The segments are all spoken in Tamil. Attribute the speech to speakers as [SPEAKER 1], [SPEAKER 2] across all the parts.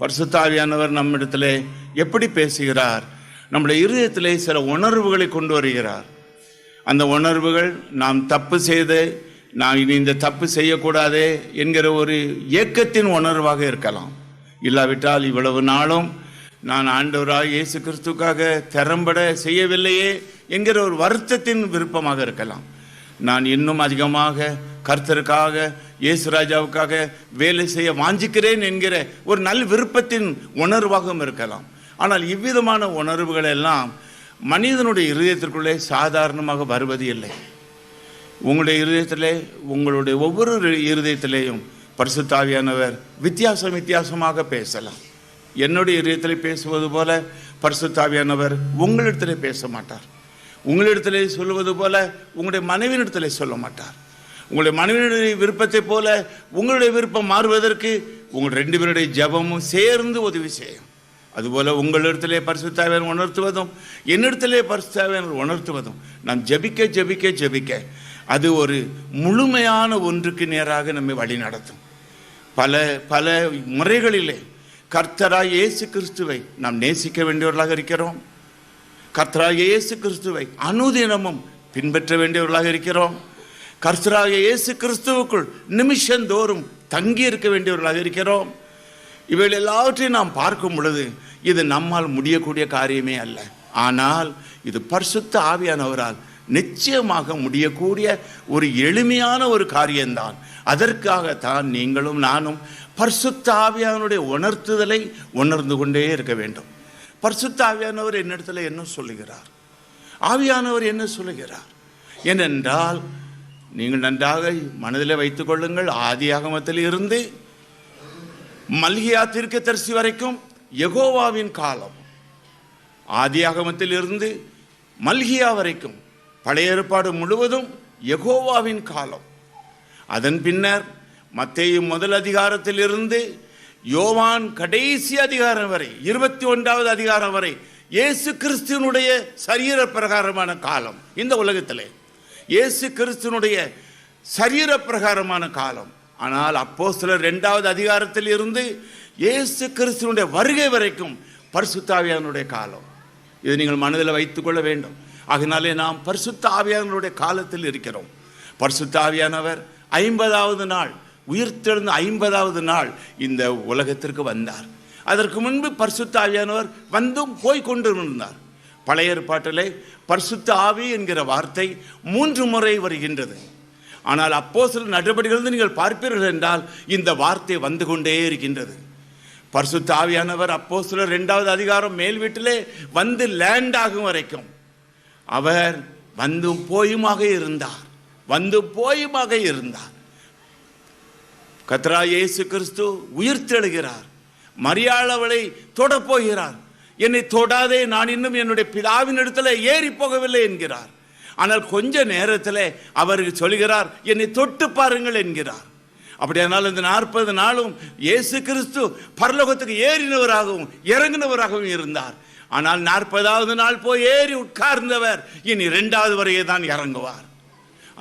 [SPEAKER 1] பரிசுத்த ஆவியானவர் நம்மிடத்திலே எப்படி பேசுகிறார்? நம்முடைய இருதயத்திலே சில உணர்வுகளை கொண்டு வருகிறார். அந்த உணர்வுகள் நாம் தப்பு செய்து நான் இனி இந்த தப்பு செய்யக்கூடாதே என்கிற ஒரு ஏக்கத்தின் உணர்வாக இருக்கலாம். இல்லாவிட்டால் இவ்வளவு நாளும் நான் ஆண்டவராய் இயேசு கிறிஸ்துக்காக திறம்பட செய்யவில்லையே என்கிற ஒரு வருத்தத்தின் விருப்பமாக இருக்கலாம். நான் இன்னும் அதிகமாக கர்த்தருக்காக இயேசு ராஜாவுக்காக வேலை செய்ய வாஞ்சிக்கிறேன் என்கிற ஒரு நல் விருப்பத்தின் உணர்வாகவும் இருக்கலாம். ஆனால் இவ்விதமான உணர்வுகள் எல்லாம் மனிதனுடைய இருதயத்திற்குள்ளே சாதாரணமாக வருவது இல்லை. உங்களுடைய இருதயத்திலே, உங்களுடைய ஒவ்வொரு இருதயத்திலேயும் பரிசுத்த ஆவியானவர் வித்தியாசமாக பேசலாம். என்னுடைய இருதயத்திலே பேசுவது போல பரிசுத்த ஆவியானவர் உங்களிடத்திலே பேச மாட்டார். உங்களிடத்திலே சொல்லுவது போல உங்களுடைய மனைவியிடத்திலே சொல்ல மாட்டார். உங்களுடைய மனைவியினுடைய விருப்பத்தை போல உங்களுடைய விருப்பம் மாறுவதற்கு உங்கள் ரெண்டு பேருடைய ஜெபமும் சேர்ந்து உதவி செய்யும். அதுபோல உங்களிடத்திலே பரிசுத்த ஆவியானவர் உணர்த்துவதும் என்னிடத்திலே பரிசுத்த ஆவியானவர் உணர்த்துவதும் நாம் ஜெபிக்க அது ஒரு முழுமையான ஒன்றுக்கு நேராக நம்மை வழி நடத்தும். பல முறைகளிலே கர்த்தராய் இயேசு கிறிஸ்துவை நாம் நேசிக்க வேண்டியவர்களாக இருக்கிறோம். கர்த்தராகிய இயேசு கிறிஸ்துவை அனுதினமும் பின்பற்ற வேண்டியவர்களாக இருக்கிறோம். கர்த்தராகிய இயேசு கிறிஸ்துவுக்குள் நிமிஷந்தோறும் தங்கி இருக்க வேண்டியவர்களாக இருக்கிறோம். இவைகள் எல்லாவற்றையும் நாம் பார்க்கும் பொழுது இது நம்மால் முடியக்கூடிய காரியமே அல்ல. ஆனால் இது பரிசுத்த ஆவியானவரால் நிச்சயமாக முடியக்கூடிய ஒரு எளிமையான ஒரு காரியம்தான். அதற்காகத்தான் நீங்களும் நானும் பரிசுத்த ஆவியானுடைய உணர்த்துதலை உணர்ந்து கொண்டே இருக்க வேண்டும். பரிசுத்த ஆவியானவர் என்னிடத்தில் என்ன சொல்லுகிறார்? ஆவியானவர் என்ன சொல்லுகிறார்? ஏனென்றால் நீங்கள் நன்றாக மனதில் வைத்துக் கொள்ளுங்கள். ஆதியாகமத்தில் இருந்து மல்கியா தீர்க்கதரிசி வரைக்கும் யெகோவாவின் காலம். ஆதியாகமத்தில் இருந்து மல்கியா வரைக்கும் பழைய ஏற்பாடு முழுவதும் யெகோவாவின் காலம். அதன் பின்னர் மத்தேயு முதல் அதிகாரத்தில் இருந்து யோவான் கடைசி அதிகாரம் வரை 21வது அதிகாரம் வரை இயேசு கிறிஸ்துவனுடைய சரீர பிரகாரமான காலம். இந்த உலகத்திலே இயேசு கிறிஸ்துவனுடைய சரீர பிரகாரமான காலம். ஆனால் அப்போஸ்தலர் 2வது அதிகாரத்தில் இருந்து இயேசு கிறிஸ்துவனுடைய வருகை வரைக்கும் பரிசுத்த ஆவியானவருடைய காலம். இதை நீங்கள் மனதில் வைத்துக் கொள்ள வேண்டும். ஆகினாலே நாம் பரிசுத்த ஆவியானவருடைய காலத்தில் இருக்கிறோம். பரிசுத்த ஆவியானவர் 50வது நாள் உயிர்த்தெழுந்த 50வது நாள் இந்த உலகத்திற்கு வந்தார். அதற்கு முன்பு பரிசுத்த ஆவியானவர் வந்தும் போய் கொண்டிருந்தார். பழைய ஏற்பாட்டிலே பரிசுத்த ஆவி என்கிற வார்த்தை 3 முறை வருகின்றது. ஆனால் அப்போஸ்தலர் நடபடிகளிலிருந்து நீங்கள் பார்ப்பீர்கள் என்றால் இந்த வார்த்தை வந்து கொண்டே இருக்கின்றது. பரிசுத்த ஆவியானவர் அப்போஸ்தலர் 2வது அதிகாரம் மேல் வீட்டிலே வந்து லேண்ட் ஆகும் வரைக்கும் அவர் வந்தும் போயுமாக இருந்தார். கர்த்தராகிய இயேசு கிறிஸ்து உயிர்த்தெழுகிறார். மரியாள் அவளை தொடப்போகிறார். என்னை தொடாதே, நான் இன்னும் என்னுடைய பிதாவின் இடத்துல ஏறி போகவில்லை என்கிறார். ஆனால் கொஞ்ச நேரத்தில் அவர் சொல்கிறார், என்னை தொட்டு பாருங்கள் என்கிறார். அப்படியானால் இந்த 40 நாளும் இயேசு கிறிஸ்து பரலோகத்துக்கு ஏறினவராகவும் இறங்கினவராகவும் இருந்தார். ஆனால் 40வது நாள் போய் ஏறி உட்கார்ந்தவர் இனி 2வது வரையே தான் இறங்குவார்.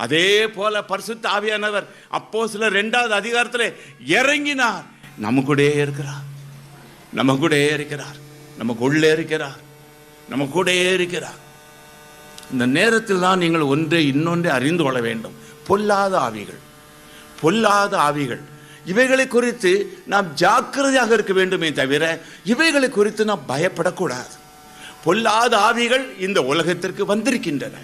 [SPEAKER 1] அதே போல பரிசுத்த ஆவியானவர் அப்போஸ்தலர் 2வது அதிகாரத்தில் இறங்கினார். நமக்குள்ளே இருக்கிறார், நமக்குள்ளே இருக்கிறார். இந்த நேரத்தில் தான் நீங்கள் இன்னொன்றை அறிந்து கொள்ள வேண்டும். பொல்லாத ஆவிகள் இவைகளை குறித்து நாம் ஜாக்கிரதையாக இருக்க வேண்டுமே தவிர இவைகளை குறித்து நாம் பயப்படக்கூடாது. பொல்லாத ஆவிகள் இந்த உலகத்திற்கு வந்திருக்கின்றன.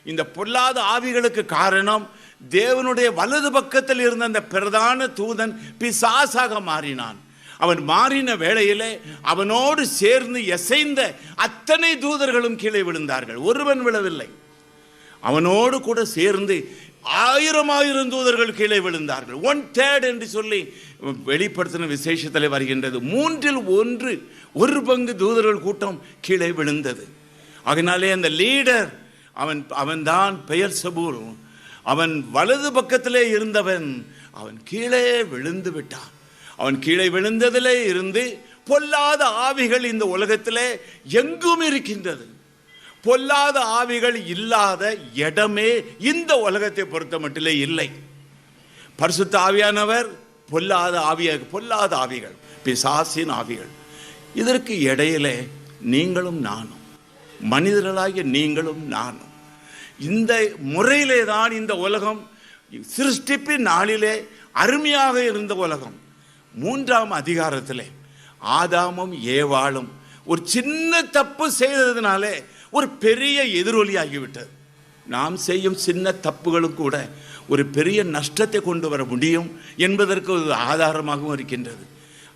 [SPEAKER 1] இந்த பொல்லாத ஆவிகளுக்கு காரணம் தேவனுடைய வலது பக்கத்தில் இருந்த அந்த பிரதான தூதன் பிசாசாக மாறினான். அவன் மாறின வேளையிலே அவனோடு சேர்ந்து எசைந்த அத்தனை தூதர்களும் கீழே விழுந்தார்கள். ஒருவன் விழவில்லை. அவனோடு கூட சேர்ந்து 1000 தூதர்கள் கீழே விழுந்தார்கள். 1/3 என்று சொல்லி வெளிப்படுத்தின விசேஷத்தில் வருகின்றது. 1/3 ஒரு பங்கு தூதர்கள் கூட்டம் கீழே விழுந்தது. அதனாலே அந்த லீடர் அவன்தான் பெயர்செபூல். அவன் வலது பக்கத்திலே இருந்தவன் அவன் கீழே விழுந்து விட்டான். அவன் கீழே விழுந்ததிலே இருந்து பொல்லாத ஆவிகள் இந்த உலகத்திலே எங்கும் இருக்கின்றது. பொல்லாத ஆவிகள் இல்லாத இடமே இந்த உலகத்தை பொறுத்த மட்டிலே இல்லை. பரிசுத்த ஆவியானவர் பொல்லாத ஆவிகள், பிசாசின் ஆவிகள். இதற்கு இடையிலே நீங்களும் நானும், மனிதர்களாகிய நீங்களும் நானும். இந்த முறையிலே தான் இந்த உலகம் சிருஷ்டிப்பின் நாளிலே அருமையாக இருந்த உலகம் 3ஆம் அதிகாரத்திலே ஆதாமும் ஏவாளும் ஒரு சின்ன தப்பு செய்ததினாலே ஒரு பெரிய எதிரொலியாகிவிட்டது. நாம் செய்யும் சின்ன தப்புகளும் கூட ஒரு பெரிய நஷ்டத்தை கொண்டு வர முடியும் என்பதற்கு ஒரு ஆதாரமாகவும் இருக்கின்றது.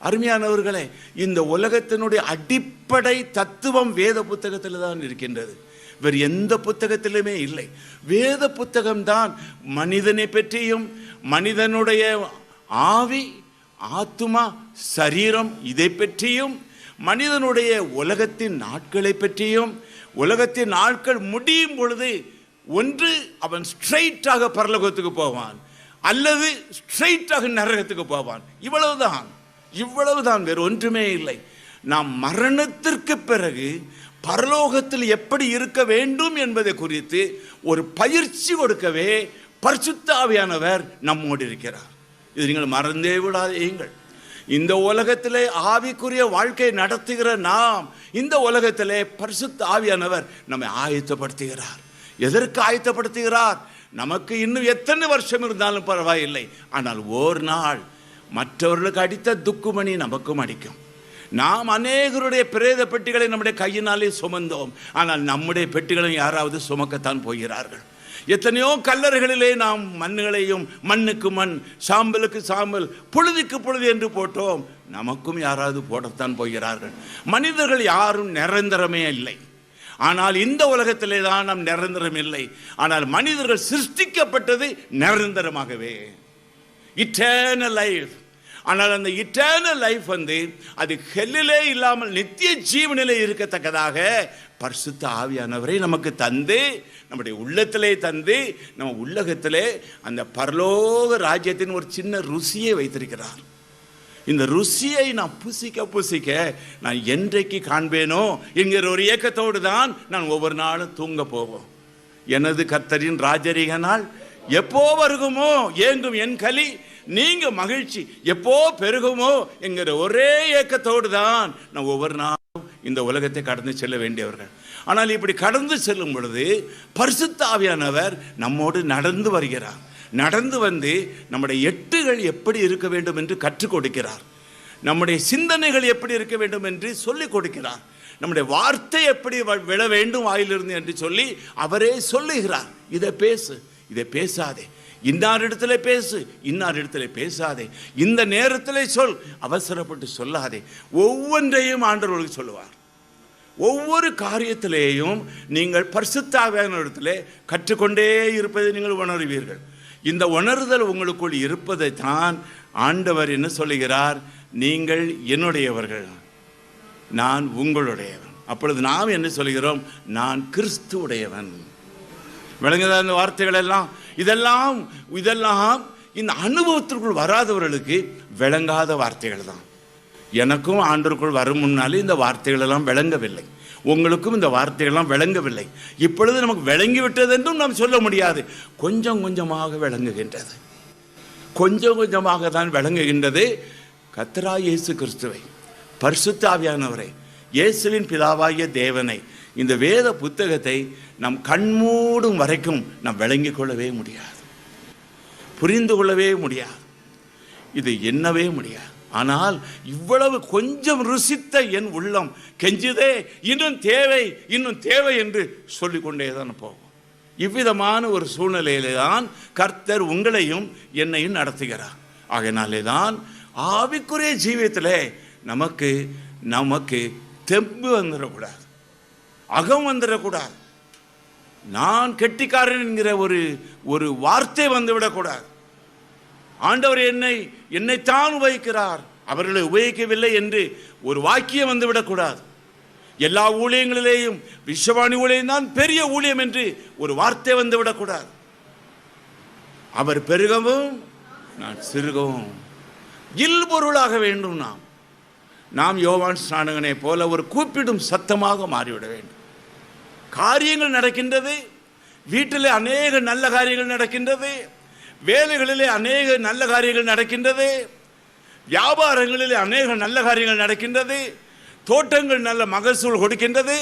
[SPEAKER 1] அருமையானவர்களே, இந்த உலகத்தினுடைய அடிப்படை தத்துவம் வேத புத்தகத்தில் தான் இருக்கின்றது. வேறு எந்த புத்தகத்திலுமே இல்லை. வேத புத்தகம்தான் மனிதனை பற்றியும், மனிதனுடைய ஆவி, ஆத்துமா, சரீரம் இதை பற்றியும், மனிதனுடைய உலகத்தின் நாட்களை பற்றியும், உலகத்தின் நாட்கள் முடியும் பொழுது ஒன்று அவன் ஸ்ட்ரைட்டாக பரலோகத்துக்கு போவான், அல்லது ஸ்ட்ரைட்டாக நரகத்துக்கு போவான். இவ்வளவுதான், வேறு ஒன்றுமே இல்லை. நாம் மரணத்திற்கு பிறகு பரலோகத்தில் எப்படி இருக்க வேண்டும் என்பதை குறித்து ஒரு பயிற்சி கொடுக்கவே பரிசுத்த ஆவியானவர் நம்மோடு இருக்கிறார். இது நீங்கள் மறந்தே விடாதீர்கள். இந்த உலகத்திலே ஆவிக்குரிய வாழ்க்கை நடத்துகிற நாம், இந்த உலகத்திலே பரிசுத்த ஆவியானவர் நம்மை ஆயத்தப்படுத்துகிறார். எதற்கு ஆயத்தப்படுத்துகிறார்? நமக்கு இன்னும் எத்தனை வருஷம் இருந்தாலும் பரவாயில்லை, ஆனால் ஒரு நாள் மற்றவர்களுக்கு அடித்த துக்குமணி நமக்கும் அடிக்கும். நாம் அநேகருடைய பிரேத பெட்டிகளை நம்முடைய கையினாலே சுமந்தோம், ஆனால் நம்முடைய பெட்டிகளை யாராவது சுமக்கத்தான் போகிறார்கள். எத்தனையோ கல்லறைகளிலே நாம் மண்ணுகளையும், மண்ணுக்கு மண், சாம்பலுக்கு சாம்பல், புழுதிக்கு புழுதி என்று போட்டோம். நமக்கும் யாராவது போடத்தான் போகிறார்கள். மனிதர்கள் யாரும் நிரந்தரமே இல்லை. ஆனால் இந்த உலகத்திலே தான் நாம் நிரந்தரம் இல்லை. ஆனால் மனிதர்கள் சிருஷ்டிக்கப்பட்டது நிரந்தரமாகவே, இட்டர்னல் லைஃப். ஆனால் அந்த இட்டர்னல் லைஃப் அது ஹெல்லிலே இல்லாமல் நித்திய ஜீவனிலே இருக்கத்தக்கதாக பரிசுத்த ஆவியானவரை நமக்கு தந்து, நம்முடைய உள்ளத்திலே தந்து, நம்ம உள்ளகத்திலே அந்த பரலோக ராஜ்யத்தின் ஒரு சின்ன ருசியை வைத்திருக்கிறார். இந்த ருசியை நான் புசிக்க நான் என்றைக்கு காண்பேனோ என்கிற ஒரு ஏக்கத்தோடு தான் நான் ஒவ்வொரு நாளும் தூங்க போவோம். எனது கர்த்தரின் ராஜரீக நாள் எப்போ வருகுமோ ஏங்கும் என் களி நீங்க மகிழ்ச்சி எப்போ பெருகுமோ என்கிற ஒரே ஏக்கத்தோடு தான் நான் ஒவ்வொரு நாளும் இந்த உலகத்தை கடந்து செல்ல வேண்டியவர்கள். ஆனால் இப்படி கடந்து செல்லும் பொழுது பரிசுத்த ஆவியானவர் நம்மோடு நடந்து வருகிறார். நடந்து வந்து நம்முடைய எட்டுகள் எப்படி இருக்க வேண்டும் என்று கற்றுக் கொடுக்கிறார். நம்முடைய சிந்தனைகள் எப்படி இருக்க வேண்டும் என்று சொல்லிக் கொடுக்கிறார். நம்முடைய வார்த்தை எப்படி விழ வேண்டும் வாயிலிருந்து என்று சொல்லி அவரே சொல்லுகிறார். இதை பேசு, இதை பேசாதே, இன்னார் இடத்துல பேசு, இன்னார் இடத்துல பேசாதே, இந்த நேரத்தில் சொல், அவசரப்பட்டு சொல்லாதே. ஒவ்வொன்றையும் ஆண்டவர்களுக்கு சொல்லுவார். ஒவ்வொரு காரியத்திலேயும் நீங்கள் பரிசுத்த ஆவியானவரிடத்திலே கற்றுக்கொண்டே இருப்பதை நீங்கள் உணர்வீர்கள். இந்த உணர்தல் உங்களுக்குள் இருப்பதை தான் ஆண்டவர் என்ன சொல்லுகிறார்? நீங்கள் என்னுடையவர்கள், நான் உங்களுடையவன். அப்பொழுது நாம் என்ன சொல்கிறோம்? நான் கிறிஸ்துவுடையவன். விளங்குதா இந்த வார்த்தைகள் எல்லாம்? இதெல்லாம் இந்த அனுபவத்திற்குள் வராதவர்களுக்கு விளங்காத வார்த்தைகள் தான். எனக்கும் ஆண்டவருக்குள் வரும் முன்னாலே இந்த வார்த்தைகள் எல்லாம் விளங்கவில்லை, உங்களுக்கும் இந்த வார்த்தைகள்லாம் விளங்கவில்லை. இப்பொழுது நமக்கு விளங்கிவிட்டது என்றும் நாம் சொல்ல முடியாது. கொஞ்சம் கொஞ்சமாக விளங்குகின்றது, கொஞ்சம் கொஞ்சமாக தான் விளங்குகின்றது. கர்த்தராகிய இயேசு கிறிஸ்துவை, பரிசுத்த ஆவியானவரை, இயேசுவின் பிதாவாகிய தேவனை, இந்த வேத புத்தகத்தை நம் கண்மூடும் வரைக்கும் நாம் விளங்கிக் கொள்ளவே முடியாது, புரிந்து கொள்ளவே முடியாது, இது என்னவே முடியாது. ஆனால் இவ்வளவு கொஞ்சம் ருசித்த என் உள்ளம் கெஞ்சுதே, இன்னும் தேவை, இன்னும் தேவை என்று சொல்லிக்கொண்டே தான் போகும். இவ்விதமான ஒரு சூழ்நிலையிலே தான் கர்த்தர் உங்களையும் என்னையும் நடத்துகிறார். ஆகையினாலே தான் ஆவிக்குரிய ஜீவியத்திலே நமக்கு தெம்பு வந்துடக்கூடாது, அகம் வந்துடக்கூடாது, நான் கெட்டிக்காரன் என்கிற ஒரு வார்த்தை வந்துவிடக்கூடாது. ஆண்டவர் என்னைத்தான் உபயோகிக்கிறார், அவர்களை உபயோகிக்கவில்லை என்று ஒரு வாக்கியம் வந்துவிடக்கூடாது. எல்லா ஊழியங்களிலேயும் விஸ்வவாணி ஊழியம் தான் பெரிய ஊழியம் என்று ஒரு வார்த்தை வந்துவிடக்கூடாது. அவர் பெருகவும் நான் சிறுகவும் இல்பொருளாக வேண்டும். நாம் யோவான் ஸ்நானகனை போல ஒரு கூப்பிடும் சத்தமாக மாறிவிட வேண்டும். காரியங்கள் நடக்கின்றது, வீட்டில் அநேக நல்ல காரியங்கள் நடக்கின்றது, வேலைகளிலே அநேக நல்ல காரியங்கள் நடக்கின்றது. வியாபாரங்களில் அநேக நல்ல காரியங்கள் நடக்கின்றது. தோட்டங்கள் நல்ல மகசூல் கொடுக்கின்றது.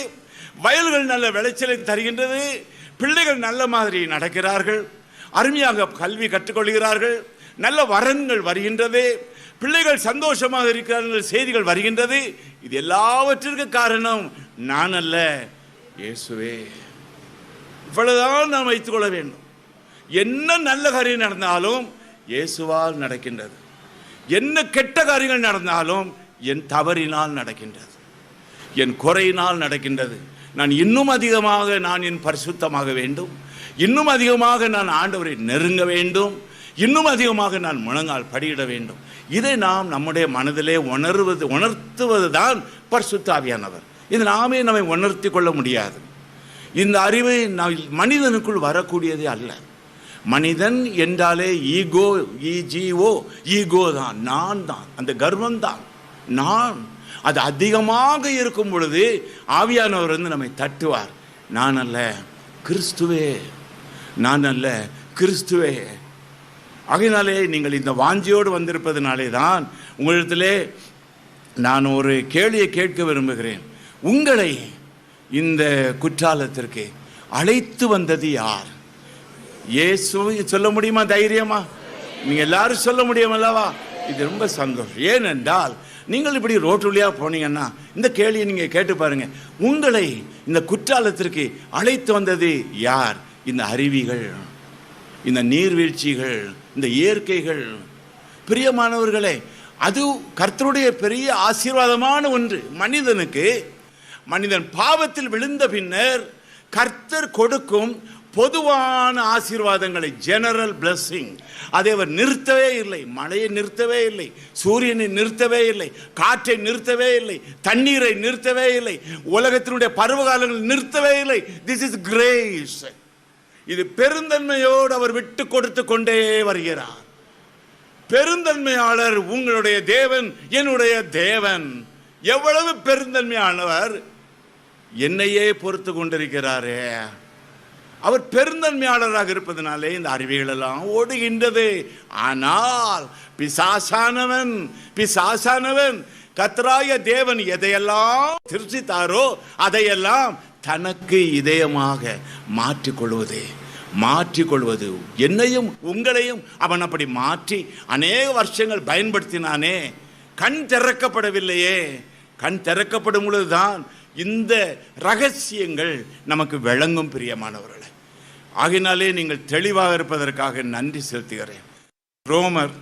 [SPEAKER 1] வயல்கள் நல்ல விளைச்சலை தருகின்றது. பிள்ளைகள் நல்ல மாதிரி நடக்கிறார்கள். அருமையாக கல்வி கற்றுக்கொள்கிறார்கள். நல்ல வரன்கள் வருகின்றது. பிள்ளைகள் சந்தோஷமாக இருக்கிறார்கள். செய்திகள் வருகின்றது. இது எல்லாவற்றிற்கு காரணம் நான் அல்ல, இயேசுவே. இவ்வளவுதான் நாம் வைத்துக் கொள்ள வேண்டும். என்ன நல்ல காரியம் நடந்தாலும் இயேசுவால் நடக்கின்றது. என்ன கெட்ட காரியங்கள் நடந்தாலும் என் தவறினால் நடக்கின்றது, என் குறையினால் நடக்கின்றது. நான் இன்னும் அதிகமாக நான் என் பரிசுத்தமாக வேண்டும். இன்னும் அதிகமாக நான் ஆண்டவரை நெருங்க வேண்டும். இன்னும் அதிகமாக நான் முழங்கால் படியிட வேண்டும். இதை நாம் நம்முடைய மனதிலே உணர்த்துவது தான் பரிசுத்த ஆவியானவர். இது நாமே நம்மை உணர்த்தி கொள்ள முடியாது. இந்த அறிவு மனிதனுக்குள் வரக்கூடியதே அல்ல. மனிதன் என்றாலே ஈகோ தான், நான் தான், அந்த கர்வம் தான், நான். அது அதிகமாக இருக்கும் பொழுது ஆவியானவர் வந்து நம்மை தட்டுவார். நான் அல்ல கிறிஸ்துவே, நான் அல்ல கிறிஸ்துவே. ஆகையினாலே நீங்கள் இந்த வாஞ்சியோடு வந்திருப்பதனாலே தான் உங்களிடத்திலே நான் ஒரு கேள்வியை கேட்க விரும்புகிறேன். உங்களை இந்த குற்றாலத்திற்கு அழைத்து வந்தது யார்? இயேசு சொல்ல முடியுமா? தைரியமா நீங்க எல்லாரும் சொல்ல முடியும் அல்லவா? இது ரொம்ப சந்தோஷம். ஏனென்றால் நீங்கள் இப்படி ரோட்டு வழியாக போனீங்கன்னா இந்த கேள்வியை நீங்க கேட்டு பாருங்க. உங்களை இந்த குற்றாலத்திற்கு அழைத்து வந்தது யார்? இந்த அருவிகள், இந்த நீர்வீழ்ச்சிகள், இந்த இயற்கைகள். பிரியமானவர்களே, அது கர்த்தருடைய பெரிய ஆசீர்வாதமான ஒன்று. மனிதன் பாவத்தில் விழுந்த பின்னர் கர்த்தர் கொடுக்கும் பொதுவான ஆசீர்வாதங்களை, ஜெனரல் பிளஸிங், அதை அவர் நிறுத்தவே இல்லை. மழையை நிறுத்தவே இல்லை, சூரியனை நிறுத்தவே இல்லை, காற்றை நிறுத்தவே இல்லை, தண்ணீரை நிறுத்தவே இல்லை, உலகத்தினுடைய பருவகாலங்களை நிறுத்தவே இல்லை. This is grace. இது பெருந்தன்மையோடு அவர் விட்டு கொடுத்து கொண்டே வருகிறார். பெருந்தன்மையாளர் உங்களுடைய தேவன், என்னுடைய தேவன். எவ்வளவு பெருந்தன்மையானவர்! என்னையே பொறுத்து கொண்டிருக்கிறாரே. அவர் பெருந்தன்மையாளராக இருப்பதனாலே இந்த அருவிகள் எல்லாம் ஓடுகின்றது. ஆனால் பிசாசானவன் கர்த்தராகிய தேவன் எதையெல்லாம் திருச்சித்தாரோ அதையெல்லாம் தனக்கு இதயமாக மாற்றிக்கொள்வது. என்னையும் உங்களையும் அவன் அப்படி மாற்றி அநேக வருஷங்கள் பயன்படுத்தினானே. கண் திறக்கப்படவில்லையே. கண் திறக்கப்படும் பொழுதுதான் இந்த ரகசியங்கள் நமக்கு விளங்கும். பிரியமானவர்களே, ஆகினாலே நீங்கள் தெளிவாக இருப்பதற்காக நன்றி செலுத்துகிறேன். ரோமர்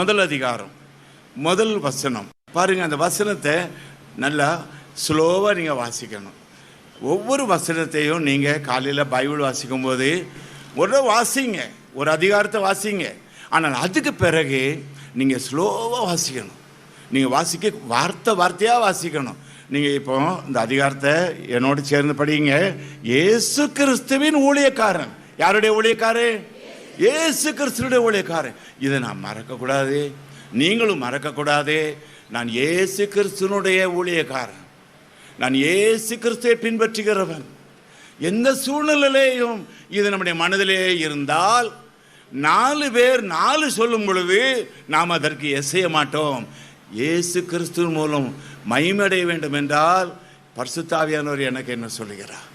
[SPEAKER 1] 1 அதிகாரம் 1 வசனம் பாருங்க. அந்த வசனத்தை நல்லா ஸ்லோவாக நீங்கள் வாசிக்கணும். ஒவ்வொரு வசனத்தையும் நீங்கள் காலையில் பைபிள் வாசிக்கும் போது வாசிங்க, ஒரு அதிகாரத்தை வாசிங்க. ஆனால் அதுக்கு பிறகு நீங்கள் ஸ்லோவாக வாசிக்கணும். நீங்கள் வார்த்தையாக வாசிக்கணும். நீங்கள் இப்போ இந்த அதிகாரத்தை என்னோடு சேர்ந்து படிங்க. இயேசு கிறிஸ்துவின் ஊழியக்காரன். யாருடைய ஊழியக்காரன்? இயேசு கிறிஸ்துடைய ஊழியக்காரன். இதை நான் மறக்கக்கூடாது, நீங்களும் மறக்கக்கூடாது. நான் இயேசு கிறிஸ்துவனுடைய ஊழியக்காரன். நான் இயேசு கிறிஸ்துவை பின்பற்றுகிறவன். எந்த சூழ்நிலையிலையும் இது நம்முடைய மனதிலே இருந்தால் 4 பேர் 4 சொல்லும் பொழுது நாம் அதற்கு எசைய மாட்டோம். இயேசு கிறிஸ்துவின் மூலம் மகிமையடைய வேண்டும் என்றால் பரிசுத்த ஆவியானவர் எனக்கு என்ன சொல்லுகிறார்?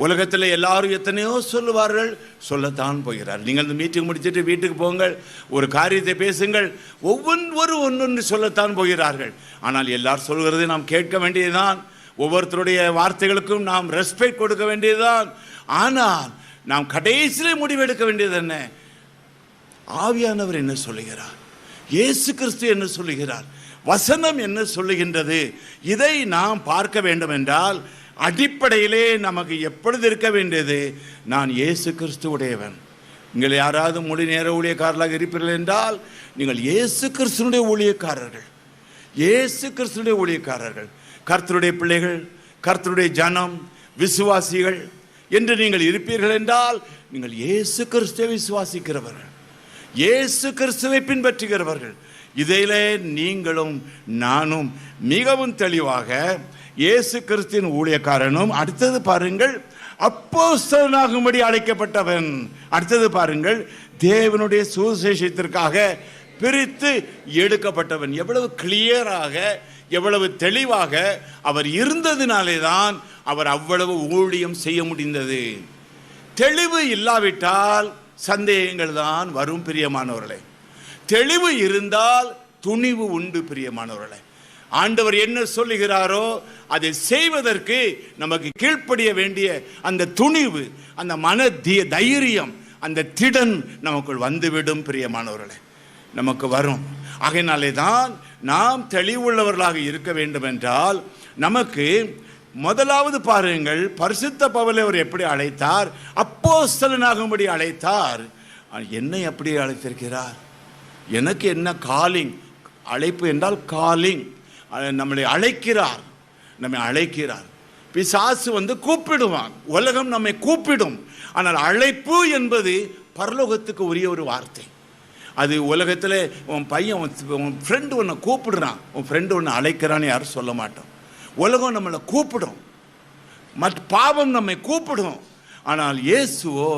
[SPEAKER 1] உலகத்தில் எல்லாரும் எத்தனையோ சொல்லுவார்கள், சொல்லத்தான் போகிறார். நீங்கள் இந்த மீட்டிங் முடிச்சுட்டு வீட்டுக்கு போங்கள், ஒரு காரியத்தை பேசுங்கள், ஒவ்வொன்று சொல்லத்தான் போகிறார்கள். ஆனால் எல்லாரும் சொல்கிறதை நாம் கேட்க வேண்டியதுதான். ஒவ்வொருத்தருடைய வார்த்தைகளுக்கும் நாம் ரெஸ்பெக்ட் கொடுக்க வேண்டியதுதான். ஆனால் நாம் கடைசியிலே முடிவெடுக்க வேண்டியது என்ன? ஆவியானவர் என்ன சொல்லுகிறார்? இயேசு கிறிஸ்து என்ன சொல்லுகிறார்? வசனம் என்ன சொல்லுகின்றது? இதை நாம் பார்க்க வேண்டும் என்றால் அடிப்படையிலே நமக்கு எப்பொழுது இருக்க வேண்டியது, நான் இயேசு கிறிஸ்து உடையவன். நீங்கள் யாராவது முழு நேர ஊழியக்காரர்களாக இருப்பீர்கள் என்றால் நீங்கள் இயேசு கிறிஸ்துனுடைய ஊழியக்காரர்கள். இயேசு கிறிஸ்துனுடைய ஊழியக்காரர்கள், கர்த்தருடைய பிள்ளைகள், கர்த்தருடைய ஜனம், விசுவாசிகள் என்று நீங்கள் இருப்பீர்கள் என்றால் நீங்கள் இயேசு கிறிஸ்துவை விசுவாசிக்கிறவர்கள், இயேசு கிறிஸ்துவை பின்பற்றுகிறவர்கள். இதிலே நீங்களும் நானும் மிகவும் தெளிவாக இயேசு கிறிஸ்துவின் ஊழியக்காரனும். அடுத்தது பாருங்கள், அப்போஸ்தலனாகும்படி அழைக்கப்பட்டவன். அடுத்தது பாருங்கள், தேவனுடைய சுவிசேஷத்திற்காக பிரித்து எடுக்கப்பட்டவன். எவ்வளவு கிளியராக, எவ்வளவு தெளிவாக அவர் இருந்ததினாலே தான் அவர் அவ்வளவு ஊழியம் செய்ய முடிந்தது. தெளிவு இல்லாவிட்டால் சந்தேகங்கள் தான் வரும் பிரியமானவர்களே. தெளிவு இருந்தால் துணிவு உண்டு பிரியமானவர்களே. ஆண்டவர் என்ன சொல்லுகிறாரோ அதை செய்வதற்கு நமக்கு கீழ்ப்படிய வேண்டிய அந்த துணிவு, அந்த மன தைரியம், அந்த திடன் நமக்குள் வந்துவிடும் பிரியமானவர்களே, நமக்கு வரும். ஆகையினாலே தான் நாம் தெளிவுள்ளவர்களாக இருக்க வேண்டும் என்றால் நமக்கு முதலாவது பாருங்கள், பரிசுத்த பவுலை அவர் எப்படி அழைத்தார்? அப்போஸ்தலனாகும்படி அழைத்தார். என்னை எப்படி அழைத்திருக்கிறார்? எனக்கு என்ன காலிங்? அழைப்பு என்றால் காலிங். நம்மளை அழைக்கிறார், நம்மை அழைக்கிறார். பிசாசு கூப்பிடுவான், உலகம் நம்மை கூப்பிடும். ஆனால் அழைப்பு என்பது பரலோகத்துக்கு உரிய ஒரு வார்த்தை. அது உலகத்தில் உன் பையன், உன் ஃப்ரெண்டு ஒன்று கூப்பிடுறான், உன் ஃப்ரெண்டு ஒன்று அழைக்கிறான்னு யாரும் சொல்ல மாட்டோம். உலகம் நம்மளை கூப்பிடும், மற்ற பாவம் நம்மை கூப்பிடும். ஆனால் இயேசுவோ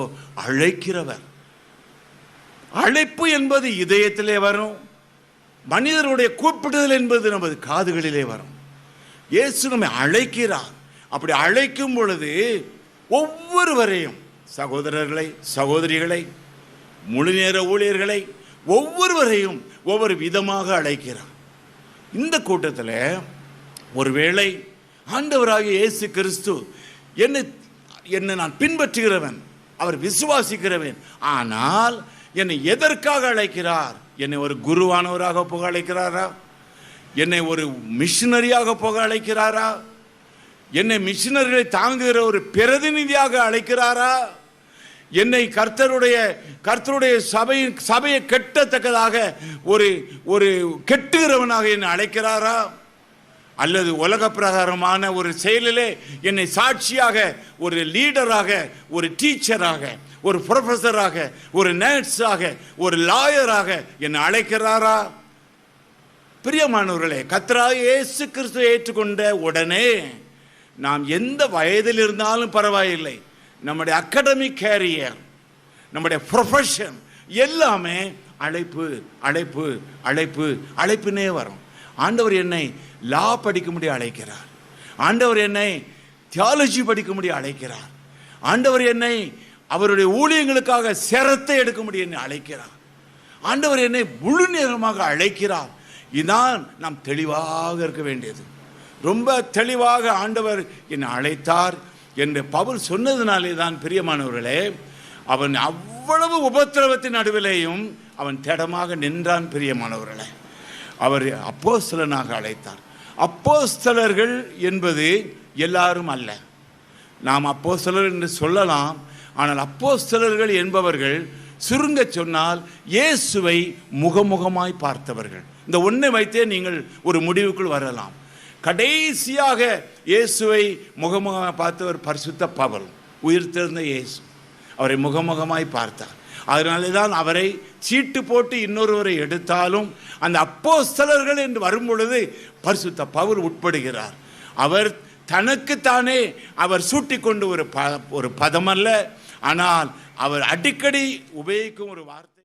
[SPEAKER 1] அழைக்கிறவர். அழைப்பு என்பது இதயத்திலே வரும், மனிதருடைய கூப்பிடுதல் என்பது நமது காதுகளிலே வரும். இயேசு நம்மை அழைக்கிறார். அப்படி அழைக்கும் பொழுது ஒவ்வொருவரையும், சகோதரர்களை, சகோதரிகளை, முழு நேர ஊழியர்களை, ஒவ்வொருவரையும் ஒவ்வொரு விதமாக அழைக்கிறார். இந்த கூட்டத்தில் ஒருவேளை ஆண்டவராகிய இயேசு கிறிஸ்து என்னை நான் பின்பற்றுகிறவன், அவர் விசுவாசிக்கிறவன், ஆனால் என்னை எதற்காக அழைக்கிறார்? என்னை ஒரு குருவானவராக போக அழைக்கிறாரா? என்னை ஒரு மிஷினரியாக போக அழைக்கிறாரா? என்னை மிஷினரிகளை தாங்குகிற ஒரு பிரதிநிதியாக அழைக்கிறாரா? என்னை கர்த்தருடைய சபையை கெட்டத்தக்கதாக ஒரு கெட்டுகிறவனாக என்னை அழைக்கிறாரா? அல்லது உலக பிரகாரமான ஒரு செயலிலே என்னை சாட்சியாக, ஒரு லீடராக, ஒரு டீச்சராக, ஒரு ப்ரொஃபஸராக, ஒரு நர்ஸாக, ஒரு லாயராக என்னை அழைக்கிறாரா? பிரியமானவர்களே, கர்த்தராகிய இயேசு கிறிஸ்துவை ஏற்றுக்கொண்ட உடனே நாம் எந்த வயதில் இருந்தாலும் பரவாயில்லை, நம்முடைய அகாடமிக் கேரியர், நம்முடைய ப்ரொஃபஷன் எல்லாமே அழைப்பு அழைப்பு அழைப்பு அழைப்புனே வரும். ஆண்டவர் என்னை லா படிக்க முடிய அழைக்கிறார். ஆண்டவர் என்னை தியாலஜி படிக்க முடிய அழைக்கிறார். ஆண்டவர் என்னை அவருடைய ஊழியங்களுக்காக சிரத்தை எடுக்க முடிய என்னை அழைக்கிறார். ஆண்டவர் என்னை முழு நேரமாக அழைக்கிறார். இதுதான் நாம் தெளிவாக இருக்க வேண்டியது. ரொம்ப தெளிவாக ஆண்டவர் என்னை அழைத்தார் என்று பவுல் சொன்னதினாலே தான் பிரியமானவர்களே, அவன் அவ்வளவு உபத்திரவத்தின் நடுவிலேயும் அவன் திடமாக நின்றான். பிரியமானவர்களே, அவர் அப்போஸ்தலனாக அழைத்தார். அப்போஸ்தலர்கள் என்பது எல்லாரும் அல்ல. நாம் அப்போஸ்தலர் என்று சொல்லலாம், ஆனால் அப்போஸ்தலர்கள் என்பவர்கள் சுருங்க சொன்னால் இயேசுவை முகமுகமாய் பார்த்தவர்கள். இந்த ஒன்றை வைத்தே நீங்கள் ஒரு முடிவுக்குள் வரலாம். கடைசியாக இயேசுவை முகமுகமாக பார்த்தவர் பரிசுத்த பவுல், உயிர்த்தெழுந்த இயேசு. அவரை முகமுகமாய் பார்த்தார். அதனாலே தான் அவரை சீட்டு போட்டு இன்னொருவரை எடுத்தாலும் அந்த அப்போஸ்தலர்கள் என்று வரும் பொழுது பரிசுத்த பவுல் உட்படுகிறார். அவர் தனக்குத்தானே அவர் சூட்டிக்கொண்டு ஒரு பதம் அல்ல, ஆனால் அவர் அடிக்கடி உபயோகிக்கும் ஒரு வார்த்தை.